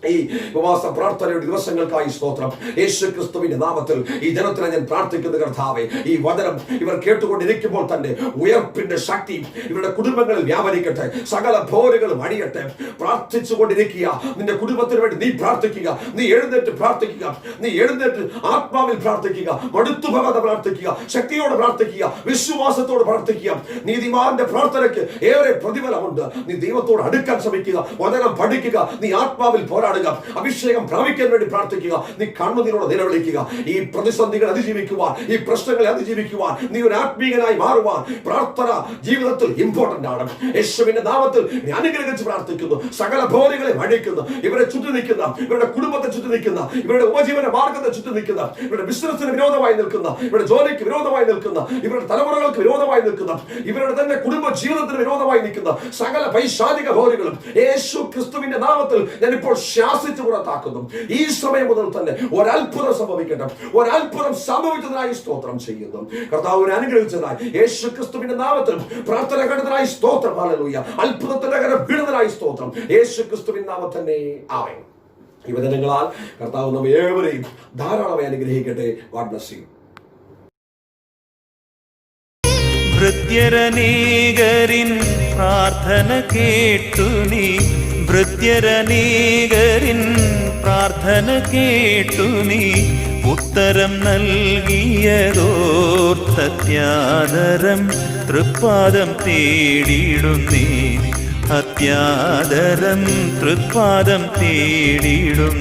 ഈ ഉപവാസ പ്രാർത്ഥനയുടെ ദിവസങ്ങൾക്കായി സ്തോത്രം. യേശു ക്രിസ്തുവിന്റെ നാമത്തിൽ ഈ ജനത്തിനെ ഞാൻ പ്രാർത്ഥിക്കുന്നു കർത്താവേ. ഈ വചനം ഇവർ കേട്ടുകൊണ്ടിരിക്കുമ്പോൾ തന്നെ ഉയർപ്പിന്റെ ശക്തി ഇവരുടെ കുടുംബങ്ങളിൽ വ്യാപരിക്കട്ടെ. സകല പോരുകളും അടിയട്ടെ. പ്രാർത്ഥിച്ചുകൊണ്ടിരിക്കുക. നിന്റെ കുടുംബത്തിന് വേണ്ടി നീ പ്രാർത്ഥിക്കുക. നീ എഴുന്നേറ്റ് പ്രാർത്ഥിക്കുക. നീ എഴുന്നേറ്റ് ആത്മാവിൽ പ്രാർത്ഥിക്കുക. മടുത്തുപോകാതെ പ്രാർത്ഥിക്കുക. ശക്തിയോടെ പ്രാർത്ഥിക്കുക. വിശ്വാസത്തോട് പ്രാർത്ഥിക്കുക. നീതിമാന്റെ പ്രാർത്ഥനയ്ക്ക് ഏറെ പ്രതിഫലമുണ്ട്. നീ ദൈവത്തോട് അടുക്കാൻ ശ്രമിക്കുക. വചനം പഠിക്കുക. നീ ആത്മാവിൽ പോരാടുക. അഭിഷേകം പ്രാപിക്കാൻ വേണ്ടി പ്രാർത്ഥിക്കുക. നീ കണ്ണുനീരോടെ നിലവിളിക്കുക. ഈ പ്രതിസന്ധികൾ അതിജീവിക്കുവാൻ, ഈ പ്രശ്നങ്ങളെ അതിജീവിക്കുവാൻ, നീ ഒരു ആത്മീയനായി മാറുവാൻ പ്രാർത്ഥന ജീവിതത്തിൽ ഇമ്പോർട്ടന്റ് ആണ്. യേശുവിന്റെ നാമത്തിൽ അനുഗ്രഹിച്ച് പ്രാർത്ഥിക്കുന്നു. സകല ഭോരികളെ അഴിക്കുന്നു. ഇവരെ ചുറ്റി നിൽക്കുന്ന, ഇവരുടെ കുടുംബത്തെ ചുറ്റി നിൽക്കുന്ന, ഇവരുടെ ഉപജീവന മാർഗത്തെ ചുറ്റി നിൽക്കുന്ന, ഇവരുടെ ബിസിനസ്സിന് വിരോധമായി നിൽക്കുന്ന, ഇവരുടെ ജോലിക്ക് വിരോധമായി നിൽക്കുന്ന, ഇവരുടെ തലമുറകൾക്ക് വിരോധമായി നിൽക്കുന്ന, ഇവരുടെ തന്നെ കുടുംബ ജീവിതത്തിന് വിരോധമായി നിൽക്കുന്ന സകല പൈശാചിക ഭോരികളും യേശു ക്രിസ്തുവിന്റെ നാമത്തിൽ ഞാൻ ഇപ്പോൾ ശാസിച്ചു പുറത്താക്കുന്നു. ഈ സമയം മുതൽ തന്നെ ഒരത്ഭുതം സംഭവിക്കട്ടെ. ഒരത്ഭുതം സംഭവിച്ചതിനായി സ്തോത്രം ചെയ്യുന്നു. കർത്താവിനെ അനുഗ്രഹിച്ചതിനായി യേശു ക്രിസ്തുവിന്റെ നാമത്തിൽ പ്രാർത്ഥന കേട്ടതിനായി സ്തോത്രം. ഹല്ലേലൂയ. അത്ഭുതത്തിന്റെ കരം വീണതിനായി സ്തോത്രം. യേശു ക്രിസ്തുവിന്റെ നാമത്തിൽ തന്നെ ആമേൻ. ഈ വചനങ്ങളാൽ കർത്താവ് നമ്മെ ഏവരെയും ധാരാളമായി അനുഗ്രഹിക്കട്ടെ. God bless you. ഭൃത്യരനേകരിൻ പ്രാർത്ഥന കേട്ടു നീ, ഭൃത്യരനേകരിൻ പ്രാർത്ഥന കേട്ടു നീ, ഉത്തരം നൽകിയതോർത്തത്യാദരം തൃപ്പാദം തേടിയിടുന്നീ, അത്യാദരം തൃപ്പാദം തേടിയിടും.